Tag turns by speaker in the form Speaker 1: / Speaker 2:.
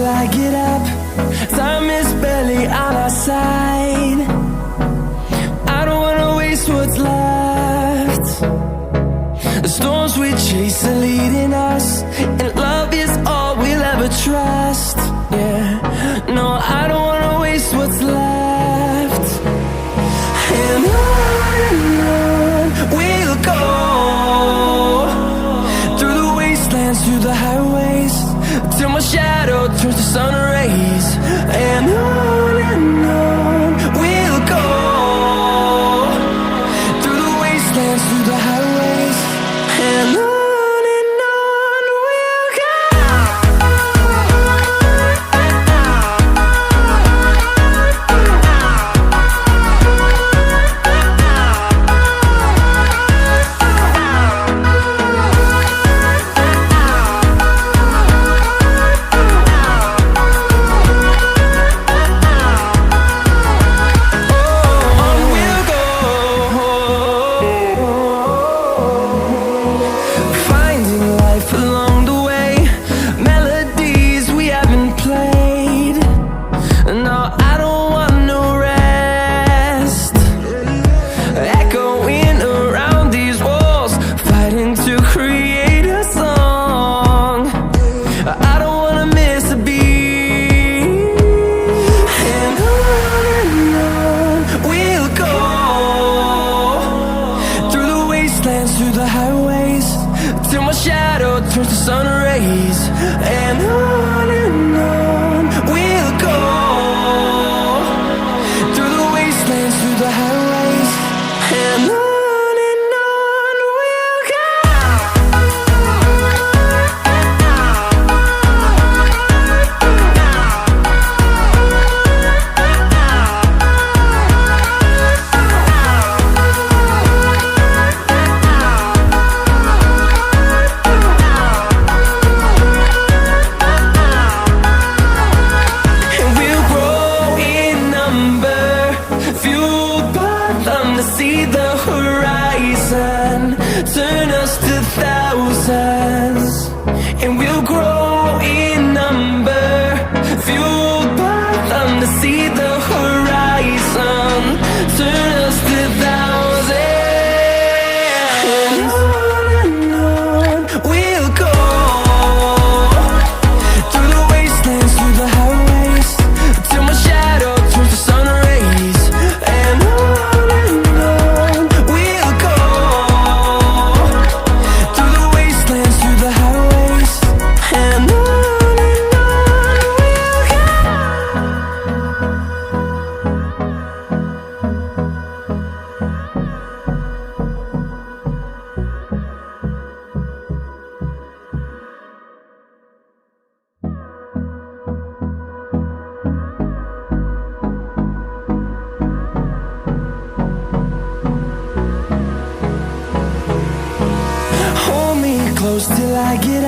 Speaker 1: till I get up. Time is barely on our side. I don't wanna waste what's left. The storms we chase are leading us, and love is all we'll ever trust. Yeah, no, I don't wanna waste what's left. And on we'll go, through the wastelands, through the highways, till my shadow turns to sun rays. And on we'll go, through the wastelands, through the highways, and on we'll go. Through the highways, till my shadow turns to sun rays. And on we'll go, through the wastelands, through the highways, and on we'll go. See the horizon, turn us to thousands, and we'll grow in number, fueled by them to see the horizon, turn us to thousands. And on we'll go, through the wastelands, through the highways, till my shadow turns to sun rays. And close till I get